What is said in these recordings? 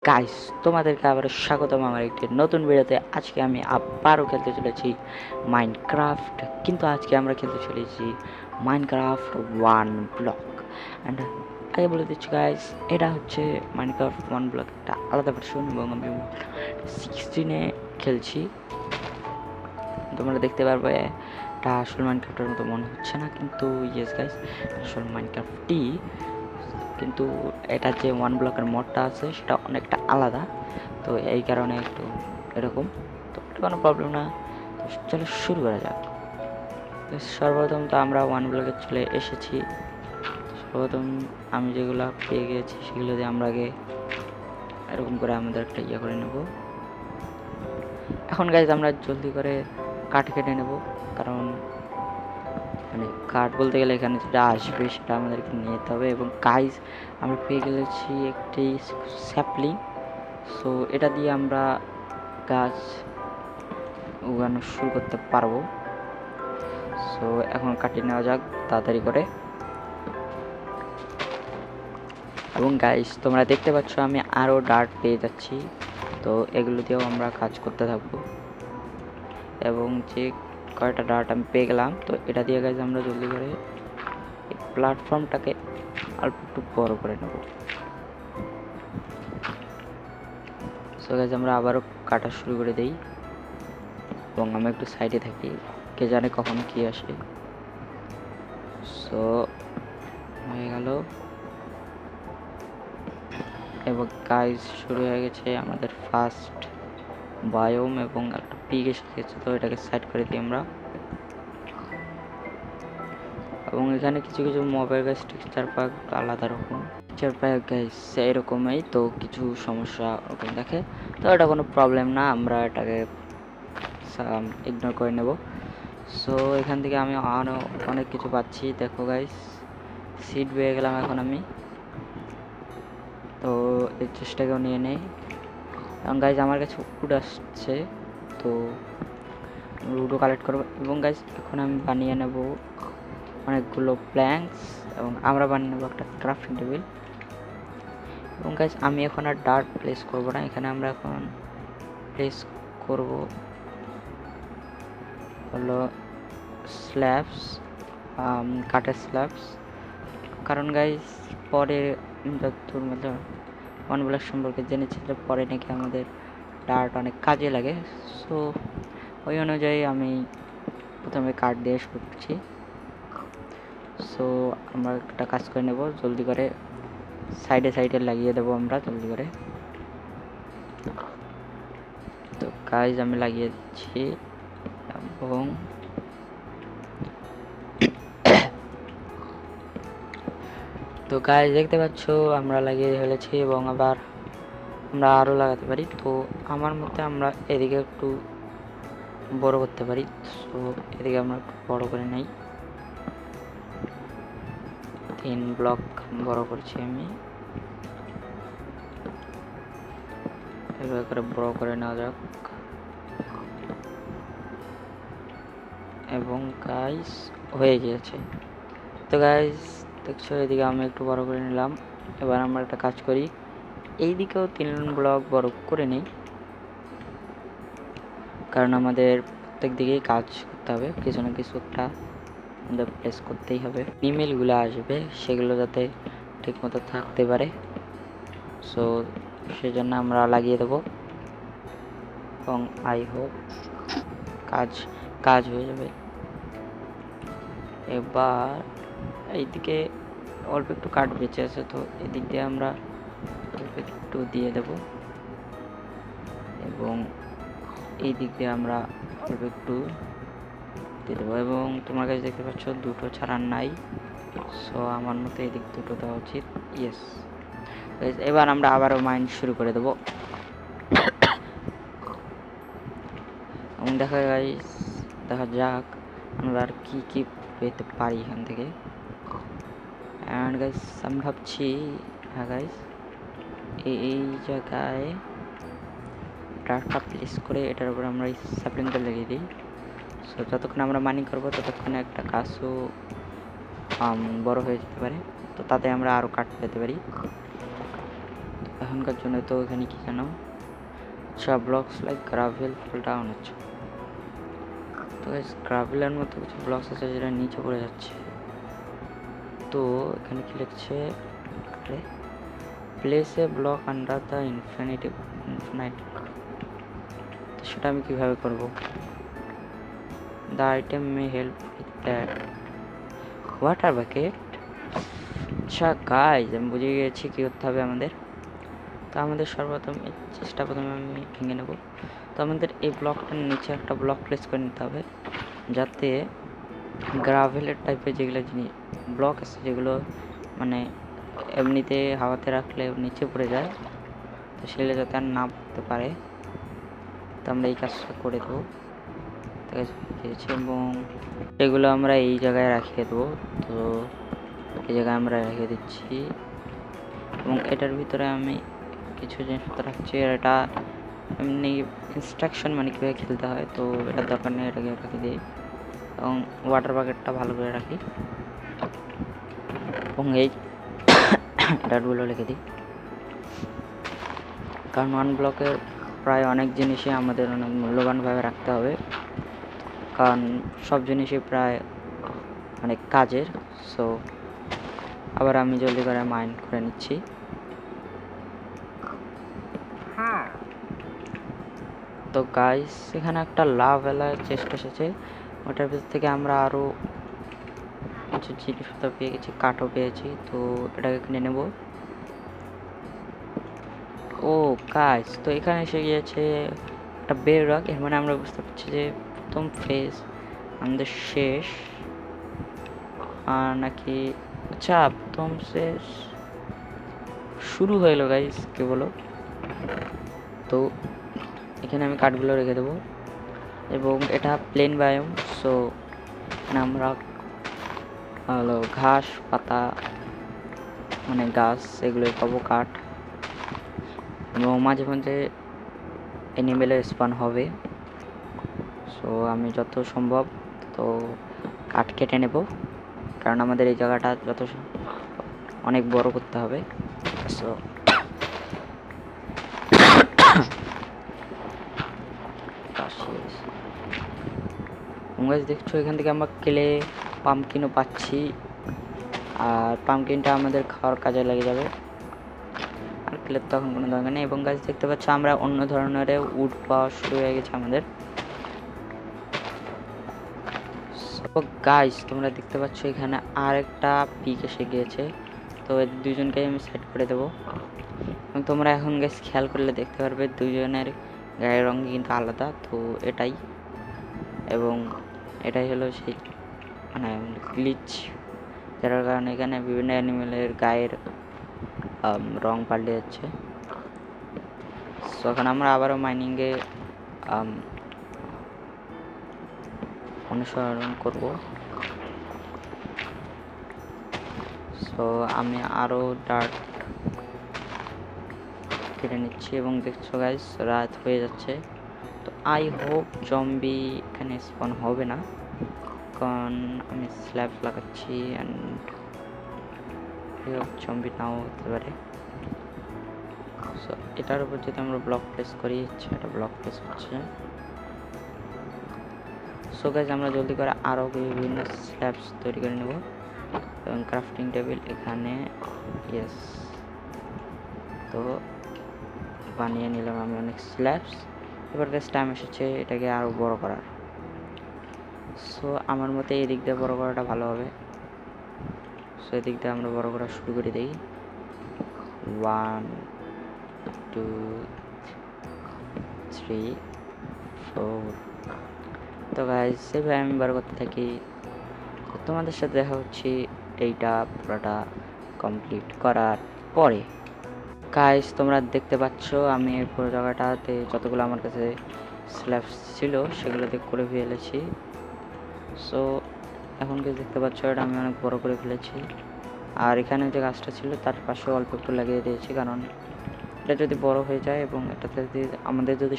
Guys, তোমাদেরকে আবার স্বাগতম আমার একটি নতুন ভিডিওতে। আজকে আমি আবারও খেলতে চলেছি মাইনক্রাফট, কিন্তু আজকে আমরা খেলতে চলেছি মাইনক্রাফট ওয়ান ব্লক। অ্যান্ড আগে বলে দিচ্ছি গাইস, এটা হচ্ছে মাইনক্রাফট ওয়ান ব্লক একটা আলাদা ভার্সন, এবং আমি 16-এ খেলছি। তোমরা দেখতে পারবে এটা আসল মাইনক্রাফটের মতো মনে হচ্ছে না, কিন্তু ইয়েস গাইস, আসল মাইনক্রাফটই, কিন্তু এটা যে ওয়ান ব্লকের মোডটা আছে সেটা অনেকটা আলাদা, তো এই কারণে একটু এরকম। তো এটা কোনো প্রবলেম না, তো চলো শুরু করা যাক। তো সর্বপ্রথম তো আমরা ওয়ান ব্লকে চলে এসেছি। সর্বপ্রথম আমি যেগুলো পেয়ে গিয়েছি সেগুলো দিয়ে আমরা আগে এরকম করে আমাদের একটা ইয়ে করে নেব। এখন গাইজ আমরা জলদি করে কাঠ কেটে নেব, কারণ মানে কাঠ বলতে গেলে এখানে যেটা আসবে সেটা আমাদেরকে নিতে হবে। এবং গাইজ আমরা পেয়ে গেলেছি একটি স্যাপলিং, সো এটা দিয়ে আমরা গাছ উগানো শুরু করতে পারবো। সো এখন কাটিয়ে নেওয়া যাক তাড়াতাড়ি করে। এবং গাইস তোমরা দেখতে পাচ্ছ আমি আরও ডার্ট পেয়ে যাচ্ছি, তো এগুলো দিয়েও আমরা কাজ করতে থাকবো। এবং যে কয়টা ডার্ট আমি পেয়ে গেলাম, তো এটা দিয়ে গাইস আমরা জলদি করে এই প্ল্যাটফর্মটাকে অল্প একটু বড় করে নেব। সো গাইস আমরা আবারও কাটা শুরু করে দেই, এবং আমি একটু সাইডে থাকি, কে জানে কখন কি আসে। সো হয়ে গেল, এবং গাইস শুরু হয়ে গেছে আমাদের ফার্স্ট বায়োম, এবং একটা পিক এসে গেছে, তো এটাকে সাইড করে দিই আমরা। এবং এখানে কিছু কিছু মবের গাছ টেক্সচার প্যাক আলাদা রকম টেক্সচার প্যাক গাইস এরকমই, তো কিছু সমস্যা ওরকম দেখে, তো এটা কোনো প্রবলেম না, আমরা এটাকে ইগনোর করে নেব। সো এখান থেকে আমি আরও অনেক কিছু পাচ্ছি, দেখো গাইস সিট পেয়ে গেলাম এখন আমি, তো এই চেষ্টাকেও নিয়ে নেই। এবং গাইজ আমার কাছে উড আসছে, তো উডও কালেক্ট করবো। এবং গাইজ এখন আমি বানিয়ে নেব অনেকগুলো প্ল্যাঙ্কস, এবং আমরা বানিয়ে নেবো একটা ক্রাফটিং টেবিল। এবং গাইজ আমি এখন আর ডার্ট প্লেস করবো না, এখানে আমরা এখন প্লেস করব হলো স্ল্যাবস, কাঠের স্ল্যাবস। কারণ গাইজ পরে যতদূর মধ্যে ওয়ান ব্লক সম্পর্কে জেনেছি যে পরে নাকি আমাদের ডার্ট অনেক কাজে লাগে, সো ওই অনুযায়ী আমি প্রথমে কাঠ দিয়ে শুরু করছি। সো আমরা একটা কাজ করে নেব, জলদি করে সাইডে সাইডে লাগিয়ে দেবো আমরা জলদি করে। তো গাইজ আমি লাগিয়ে দিচ্ছি, এবং তো গাইজ দেখতে পাচ্ছ আমরা লাগিয়ে ফেলেছি, এবং আবার আমরা আরও লাগাতে পারি। তো আমার মতে আমরা এদিকে একটু বড় করতে পারি, সো এদিকে আমরা একটু বড় করে নেই, 3 ব্লক বড় করছি আমি, এভাবে করে বড় করে নেওয়া যাক। এবং গাইস হয়ে গিয়েছে। তো গাইস দেখছো এদিকে আমি একটু বড় করে নিলাম। এবার আমরা একটা কাজ করি, এই দিকেও 3 ব্লক বড় করে নিই, কারণ আমাদের প্রত্যেক দিকেই কাজ করতে হবে, কিছু না কিছু একটা আমাদের প্লেস করতেই হবে। ইমেলগুলো আসবে সেগুলো যাতে ঠিক মতো থাকতে পারে, সো সেজন্য আমরা লাগিয়ে দেবো, এবং আই হোপ কাজ হয়ে যাবে। এবার এইদিকে অল্প একটু কাঠ বেঁচে আছে, তো এদিক দিয়ে আমরা অল্প একটু দিয়ে দেব, এবং এই দিক দিয়ে আমরা অল্প একটু দিয়ে দেবো। এবং তোমার কাছে দেখতে পাচ্ছ দুটো ছাড়া নাই, সো আমার মতে এদিক দুটো দেওয়া উচিত। ইয়েস, এবার আমরা আবারও মাইন্ড শুরু করে দেবো, এবং দেখা যাক আমরা আর কি কি পেতে পারি এখান থেকে। অ্যান্ড গাইস আমি ভাবছি, হ্যাঁ গাইস এই জায়গায় ডার্টটা প্লেস করে এটার উপর আমরা এই স্যাপলিংটা লাগিয়ে দিই। সো যতক্ষণ আমরা মাইনিং করবো ততক্ষণে একটা গাছও বড় হয়ে যেতে পারে, তো তাতে আমরা আরও কাঠ পেতে পারি। এখনকার জন্য তো এখানে কি জানো, আচ্ছা blocks like gravel fall down হচ্ছে। তো গ্রাভেলের মতো কিছু ব্লকস আছে যেটা নিচে পড়ে যাচ্ছে। তো এখানে কি লিখছে, place A block under the infinite. তো সেটা আমি কিভাবে করব? The item may help with that. Water bucket. আচ্ছা গাইজ, আমি বুঝে গিয়েছি কী করতে হবে আমাদের। তো আমাদের সর্বপ্রথম এই চেষ্টা প্রথমে আমি ভেঙে নেব। তো আমাদের এই ব্লকটার নিচে একটা ব্লক প্লেস করে নিতে হবে, যাতে গ্রাভেলের টাইপের যেগুলো জিনিস ব্লক আছে, যেগুলো মানে এমনিতে হাওয়াতে রাখলে নিচে পড়ে যায়, তো সেগুলো যাতে আর না পড়তে পারে। তো আমরা এই কাজটা করে দেবো, ঠিক আছে। এবং এগুলো আমরা এই জায়গায় রাখিয়ে দেবো। তো এই জায়গায় আমরা রেখে দিচ্ছি, এবং এটার ভিতরে আমি কিছু জিনিসপত্র রাখছি। আর এটা এমনি ইনস্ট্রাকশন, মানে কীভাবে খেলতে হয়, তো এটার দরকার নেই, এটাকে রেখে দিই। এবং ওয়াটার বাকেটটা ভালো করে রাখি, এবং এই ডাটগুলো লিখে দিই। কারণ ওয়ান ব্লকের প্রায় অনেক জিনিসই আমাদের অনেক মূল্যবানভাবে রাখতে হবে, কারণ সব জিনিসই প্রায় অনেক কাজের। সো আবার আমি জলদি করে মাইন্ড করে নিচ্ছি। তো গাইস, এখানে একটা লাভ এলার চেস্ট এসেছে, ওটার ভিতর থেকে আমরা আরও কিছু জিনিসপত্র পেয়ে গেছি, কাঠও পেয়েছি। তো এটাকে কিনে নেব। ও গাইস, তো এখানে এসে গিয়েছে একটা বের রক। এর মানে আমরা বুঝতে পারছি যে প্রথম ফেজ আমাদের শেষ, নাকি আচ্ছা প্রথম শেষ শুরু হয়ে গেল গাইস, কে বলো। তো এখানে আমি কাঠগুলো রেখে দেবো, এবং এটা প্লেন বায়োম। সো এখানে আমরা হলো ঘাস পাতা, মানে গাছ, এগুলোই পাবো, কাঠ, এবং মাঝে মাঝে অ্যানিমেলের স্পান হবে। সো আমি যত সম্ভব তো কাঠ কেটে নেব, কারণ আমাদের এই জায়গাটা অনেক বড় করতে হবে। সো দেখছো এখান থেকে আমরা কেলে পাম্পকিনও পাচ্ছি, আর পাম্পকিনটা আমাদের খাওয়ার কাজে লেগে যাবে, আর কেলের তখন কোনো দরকার নেই। এবং গাছ দেখতে পাচ্ছ আমরা অন্য ধরনের উড পাওয়া শুরু হয়ে গেছে আমাদের। সো গাইস, তোমরা দেখতে পাচ্ছ এখানে আরেকটা পিক এসে গিয়েছে। তো এর দুজনকে আমি সেট করে দেবো, এবং তোমরা এখন গাইস খেয়াল করলে দেখতে পারবে দুজনের গায়ের রঙ কিন্তু আলাদা। তো এটাই, এবং এটাই হলো সেই মানে গ্লিচ, যার কারণে এখানে বিভিন্ন অ্যানিমেলের গায়ের রং পাল্টে যাচ্ছে। সো এখন আমরা আবারও মাইনিংয়ে অনুসরণ করব। সো আমি আরও ডার্ট কেটে নিচ্ছি, এবং দেখছো গাইস রাত হয়ে যাচ্ছে। তো আই হোপ জম্বি এখানে স্পন হবে না, কারণ আমি স্ল্যাব লাগাচ্ছি, অ্যান্ড জম্বি নাও হতে পারে। সো এটার উপর যদি আমরা ব্লক প্লেস করি, এটা ব্লক প্লেস হচ্ছে। সো গাইস, আমরা জলদি করে আরও বিভিন্ন স্ল্যাবস তৈরি করে নেব, এবং ক্রাফটিং টেবিল এখানে, ইয়েস। তো বানিয়ে নিলাম আমি অনেক স্ল্যাবস। এবার গাইস টাইম এসেছে এটাকে আরও বড় করার। সো আমার মতে এই দিক দিয়ে বড় করাটা ভালো হবে। সো এদিক দিয়ে আমরা বড় করা শুরু করে দিই। 1 2 3 4। তো গাইস সেভাবে আমি বার করতে থাকি। তোমাদের সাথে দেখা হচ্ছে এইটা পুরোটা কমপ্লিট করার পরে। গাইস তোমরা দেখতে পাচ্ছ আমি এই পুরো জায়গাটাতে যতগুলো আমার কাছে স্ল্যাবস ছিল সেগুলোতে করে ফেলেছি। সো এখন কি দেখতে পাচ্ছ, এটা আমি অনেক বড় করে ফেলেছি। আর এখানে যে গাছটা ছিল তার পাশে অল্প একটু লাগিয়ে দিয়েছি, কারণ এটা যদি বড় হয়ে যায় এবং এটাতে যদি আমাদের যদি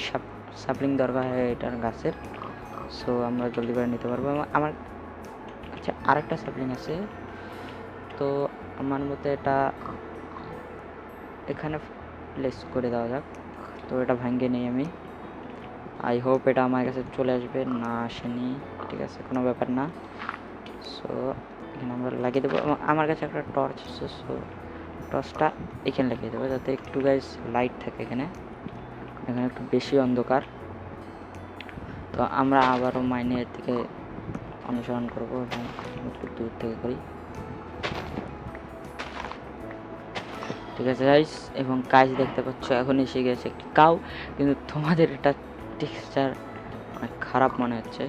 সাপলিং দরকার হয় এটার গাছের, সো আমরা জলদি করে নিতে পারবো। এবং আমার আচ্ছা আরেকটা সাপলিং আছে, তো আমার মতে এটা এখানে প্লেস করে দেওয়া যাক। তো এটা ভাঙিয়ে নিই আমি। আই হোপ এটা আমার কাছে চলে আসবে। না আসেনি, ঠিক আছে, কোনো ব্যাপার না। সো এখানে আমরা লাগিয়ে দেবো। আমার কাছে একটা টর্চ আছে, সো টর্চটা এখানে লাগিয়ে দেবো যাতে একটু গাইস লাইট থাকে। এখানে একটু বেশি অন্ধকার। তো আমরা আবারও মাইনের থেকে অনুসরণ করবো এবং একটু দূর থেকে করি, ঠিক আছে গাইস। এবং কাজ দেখতে পাচ্ছ এখন এসে গেছে একটি কাউ, কিন্তু তোমাদের এটা টেক্সচার অনেক খারাপ মনে হচ্ছে।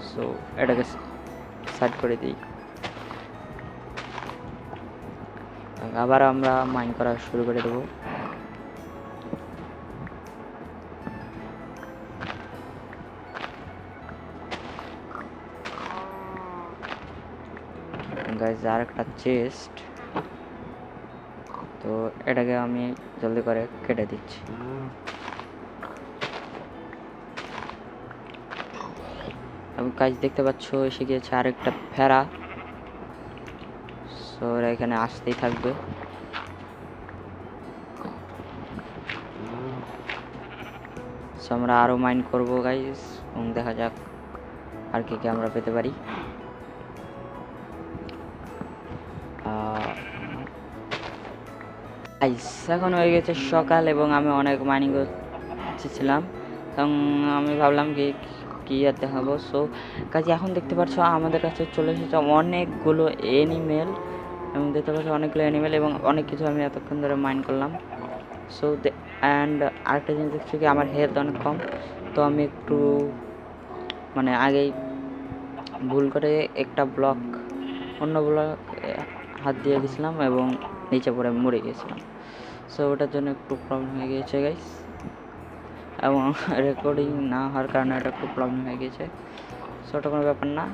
সো এটাকে সাইড করে দিই। আবার আমরা মাইন করা শুরু করে দেবো। গাইস আর একটা চেস্ট, তো এটাকে আমি জলদি করে কেটে দিচ্ছি। এবং কাজ দেখতে পাচ্ছ এসে গিয়েছে আরেকটা ফেরা। সো ওরা এখানে আসতেই থাকবে। সো আমরা আরও মাইন করবো গাইস এবং দেখা যাক আর কি কি আমরা পেতে পারি। এখন হয়ে গেছে সকাল এবং আমি অনেক মাইনিং করছিলাম এবং আমি ভাবলাম কি আর দেখাবো। সো কাজে এখন দেখতে পাচ্ছ আমাদের কাছে চলে এসেছে অনেকগুলো অ্যানিমেল এবং দেখতে পাচ্ছ অনেকগুলো অ্যানিমেল এবং অনেক কিছু আমি এতক্ষণ ধরে মাইন করলাম। সো অ্যান্ড আরেকটা জিনিস দেখছি কি আমার হেলথ অনেক কম, তো আমি একটু মানে আগেই ভুল করে একটা ব্লক অন্য ব্লক হাত দিয়ে গেছিলাম এবং নিচে পড়ে মরে গিয়েছিলাম। সো ওটার জন্য একটু প্রবলেম হয়ে গিয়েছে গাইস, এবং রেকর্ডিং না হওয়ার কারণে এটা একটু প্রবলেম হয়ে গিয়েছে। সো ওটা কোনো ব্যাপার না।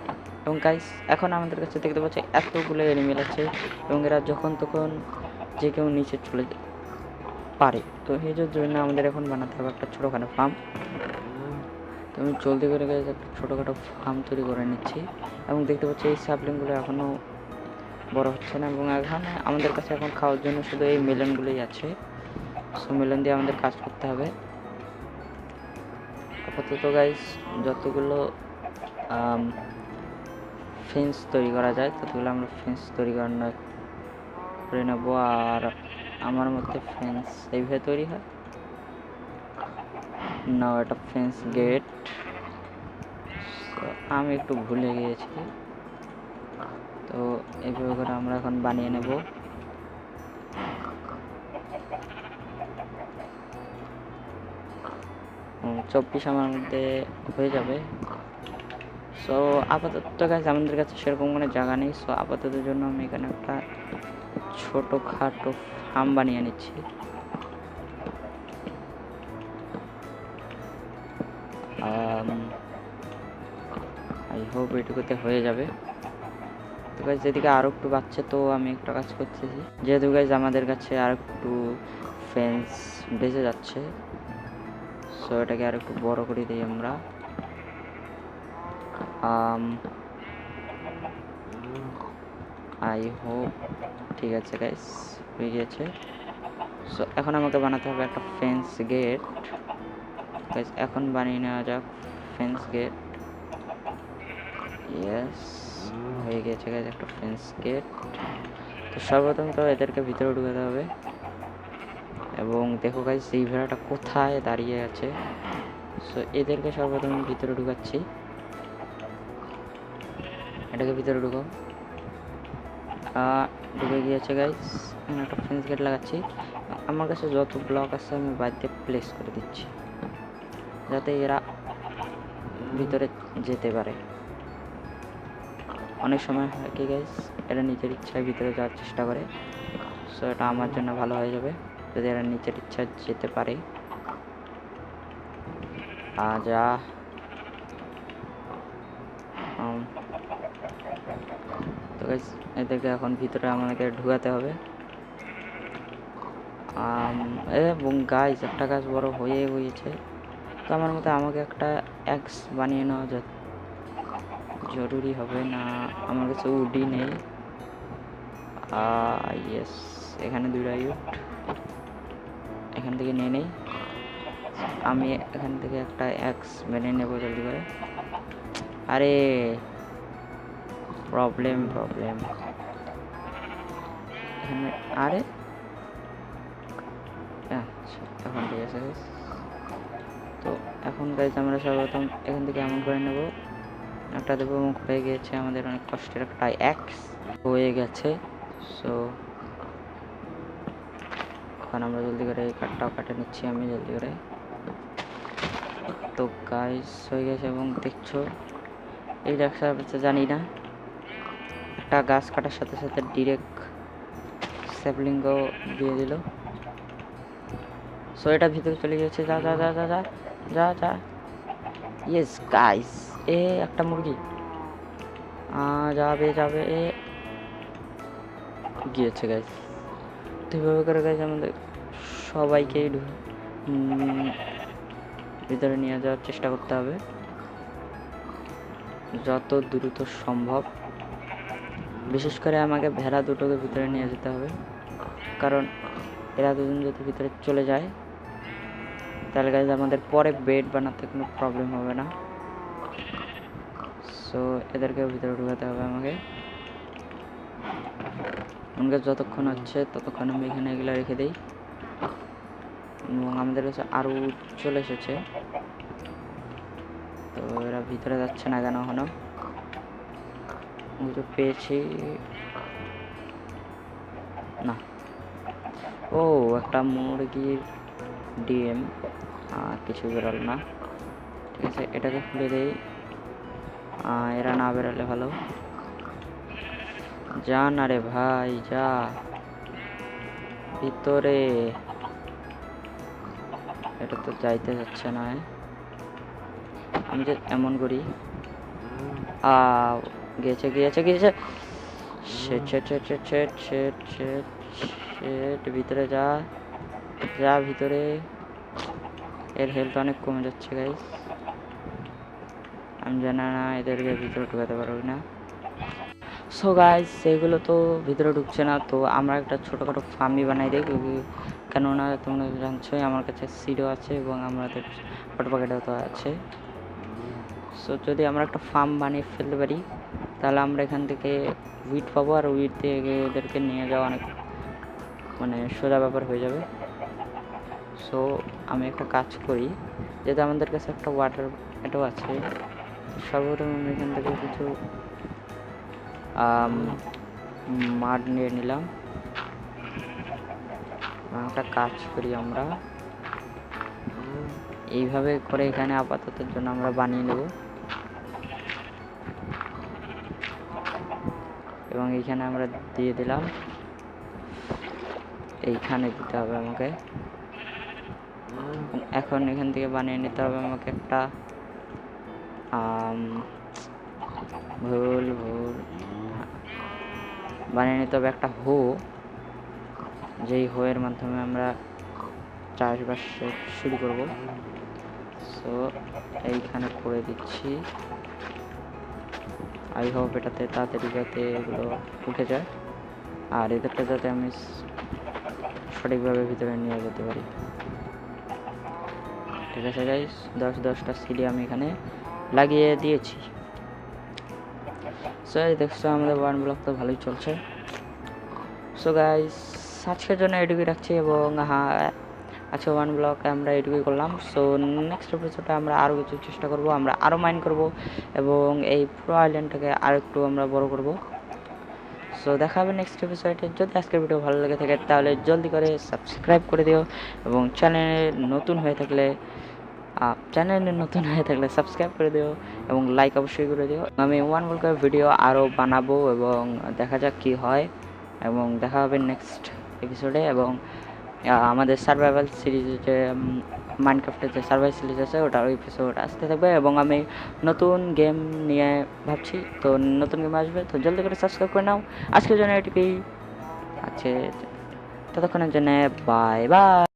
এবং গাইস এখন আমাদের কাছে দেখতে পাচ্ছি এতগুলো এনিমেল আছে এবং এরা যখন তখন যে কেউ নিচে চলে পারে। তো এই জন্য আমাদের এখন বানাতে হবে একটা ছোটোখাটো ফার্ম। তো আমি জলদি করে গেছে একটা ছোটোখাটো ফার্ম তৈরি করে নিচ্ছি এবং দেখতে পাচ্ছি এই সাবলিংগুলো এখনও বড় হচ্ছে না এবং এখানে আমাদের কাছে এখন খাওয়ার জন্য শুধু এই মেলনগুলোই আছে। সো মেলন দিয়ে আমাদের কাজ করতে হবে আপাতত গাইস। যতগুলো ফেন্স তৈরি করা যায় ততগুলো আমরা ফেন্স তৈরি করে নেব। আর আমার মতে ফেন্স এইভাবে তৈরি হয় না, এটা ফেন্স গেট। আমি একটু ভুলে গিয়েছি, তো এইভাবে করে আমরা এখন বানিয়ে নেব। 24 আমার মধ্যে হয়ে যাবে। সো আপাতত গাইস আমাদের কাছে সেরকম কোনো জায়গা নেই। সো আপাতত জন্য আমি এখানে একটা ছোটোখাটো ফার্ম বানিয়ে নিচ্ছি। আই হোপ এটুকুতে হয়ে যাবে। তো গাইস যেদিকে আরও একটু বাচ্চা, তো আমি একটা কাজ করতেছি, যেহেতু গাইস আমাদের কাছে আর একটু ফেন্স বেঁচে যাচ্ছে, সো এটাকে আর একটু বড় করে দিই আমরা। আই হোপ ঠিক আছে গাইস, হয়ে গিয়েছে। সো এখন আমাকে বানাতে হবে একটা ফেন্স গেট গাইস। এখন বানিয়ে নেওয়া যাক ফেন্স গেট। ইয়েস, হয়ে গেছে গাইস একটা ফেন্স গেট। তো সর্বপ্রথম তো এদেরকে ভিতরে ঢুকাতে হবে এবং দেখো গাইস এই ভেড়াটা কোথায় দাঁড়িয়ে আছে। সো এদেরকে সর্বপ্রথম ভিতরে ঢুকাচ্ছি। এটাকে ভিতরে ঢুকাও। ঢুকে গিয়েছে গাইস। একটা ফেন্স গেট লাগাচ্ছি। আমার কাছে যত ব্লক আছে আমি বাড়িতে প্লেস করে দিচ্ছি যাতে এরা ভিতরে যেতে পারে। অনেক সময় হয় কি গাইস, এরা নিজের ইচ্ছায় ভিতরে যাওয়ার চেষ্টা করে। সো এটা আমার জন্য ভালো হয়ে যাবে যদি এরা নিজের ইচ্ছায় যেতে পারে। যা তো গাইস এদেরকে এখন ভিতরে আমাকে ঢুকাতে হবে। এবং গাইস একটা গাছ বড় হয়ে গিয়েছে, তো আমার মতে আমাকে একটা এক্স বানিয়ে নেওয়া জরুরি হবে না। আমার কাছে উডি নেই। ইয়েস, এখানে 2টা ইউট। এখান থেকে নিয়ে নেই। আমি এখান থেকে একটা এক্স মেনে নেবো জলদি করে। আরে প্রবলেম এখানে। আরে আচ্ছা এখন ঠিক আছে। তো এখন গাইজ আমরা সর্বপ্রথম এখান থেকে এমন করে নেব, একটা দেবো। মুখ হয়ে গিয়েছে আমাদের অনেক কষ্টের একটা এক্স হয়ে গেছে। সো এখন আমরা জলদি করে এই কাঠটাও কাটে নিচ্ছি আমি জলদি করে। তো গাইজ হয়ে গেছে এবং দেখছো এই ব্যবসা জানি না, একটা গাছ কাটার সাথে সাথে ডিরেক্ট স্যাপলিংও দিয়ে দিল। সো এটা ভিতরে চলে গেছে। যা যা যা যা যা যা যা। ইয়েস গাইস, একটা মুরগি যাবে যাবে গিয়েছে গাইস। তো এইভাবে করে গাইস আমাদের সবাইকেই ভিতরে নিয়ে যাওয়ার চেষ্টা করতে হবে যত দ্রুত সম্ভব। বিশেষ করে আমাকে ভেড়া দুটোকে ভিতরে নিয়ে যেতে হবে, কারণ এরা দুজন যদি ভিতরে চলে যায় তাহলে গাইজ আমাদের পরে বেড বানাতে কোনো প্রবলেম হবে না। সো এদেরকে ভিতরে ঢুকাতে হবে আমাকে যতক্ষণ হচ্ছে ততক্ষণ আমি এখানে এগুলো রেখে দিই। এবং আমাদের কাছে আরও চলে এসেছে, তো এরা ভিতরে যাচ্ছে না কেন এখনো? পেয়েছি না। ও একটা মুরগির ডিম, কিছু বেরোল না। ঠিক আছে, এটাকে খুলে দেই। এরা না বেরোলে ভালো। যা না রে ভাই, যা ভিতরে। এটা তো যাইতে যাচ্ছে না। আমি যে এমন করি গিয়েছে গিয়েছে গিয়েছে। ভিতরে যা যা ভিতরে। এর হেলথ অনেক কমে যাচ্ছে গাইস। আমি জানি না এদেরকে ভিতরে ঢুকাতে পারবো না। সো গাইস সেগুলো তো ভিতরে ঢুকছে না, তো আমরা একটা ছোটোখাটো ফার্মই বানাই দিই। কেননা তোমরা জানছোই আমার কাছে সিডও আছে এবং আমাদের ফটো প্যাকেটও তো আছে। সো যদি আমরা একটা ফার্ম বানিয়ে ফেলতে পারি তাহলে আমরা এখান থেকে উইট পাবো, আর উইট দিয়ে এদেরকে নিয়ে যাওয়া অনেক মানে সোজা ব্যাপার হয়ে যাবে। সো আমি একটা কাজ করি, যেহেতু আমাদের কাছে একটা ওয়াটার এটাও আছে, সর্বপ্রথম আমি এখান থেকে কিছু মাড নিয়ে নিলাম। একটা কাজ করি, আমরা এইভাবে করে এখানে আপাততের জন্য আমরা বানিয়ে নেব এবং এইখানে আমরা দিয়ে দিলাম। এইখানে দিতে হবে আমাকে। এখন এখান থেকে বানিয়ে নিতে হবে আমাকে একটা ভুল বানিয়ে নিতে হবে একটা হো, যেই হোয়ের মাধ্যমে আমরা চাষবাস শুরু করব। সো এইখানে করে দিচ্ছি। আই হোপ এটাতে তাড়াতাড়ি যাতে এগুলো উঠে যায়, আর এদেরটা যাতে আমি সঠিকভাবে ভিতরে নিয়ে যেতে পারি। ঠিক আছে গাইস, 10টা সিডি আমি এখানে লাগিয়ে দিয়েছি। সো দেখছো আমাদের ওয়ান ব্লক তো ভালোই চলছে। সো গাইস আজকের জন্য এটুকুই রাখছি, এবং আজকে ওয়ান ব্লক আমরা এটুকুই করলাম। সো নেক্সট এপিসোডে আমরা আরও কিছু চেষ্টা করব, আমরা আরও মাইন করব এবং এই পুরো আইল্যান্ডটাকে আর একটু আমরা বড় করব। সো দেখা হবে নেক্সট এপিসোডে। যদি আজকের ভিডিও ভালো লেগে থাকে তাহলে জলদি করে সাবস্ক্রাইব করে দিও, এবং চ্যানেলে নতুন হয়ে থাকলে সাবস্ক্রাইব করে দিও এবং লাইক অবশ্যই করে দিও। আমি ওয়ান ব্লকের ভিডিও আরও বানাবো এবং দেখা যাক কী হয়, এবং দেখা হবে নেক্সট এপিসোডে। এবং আমাদের সার্ভাইভাল সিরিজ যে মাইনক্রাফটের যে সার্ভাইভাল সিরিজ আছে ওটার এপিসোড আসতে থাকবে, এবং আমি নতুন গেম নিয়ে ভাবছি, তো নতুন গেম আসবে, তো জলদি করে সাবস্ক্রাইব করে নাও। আজকের জন্য এটুকুই আছে, ততক্ষণের জন্য বাই বাই।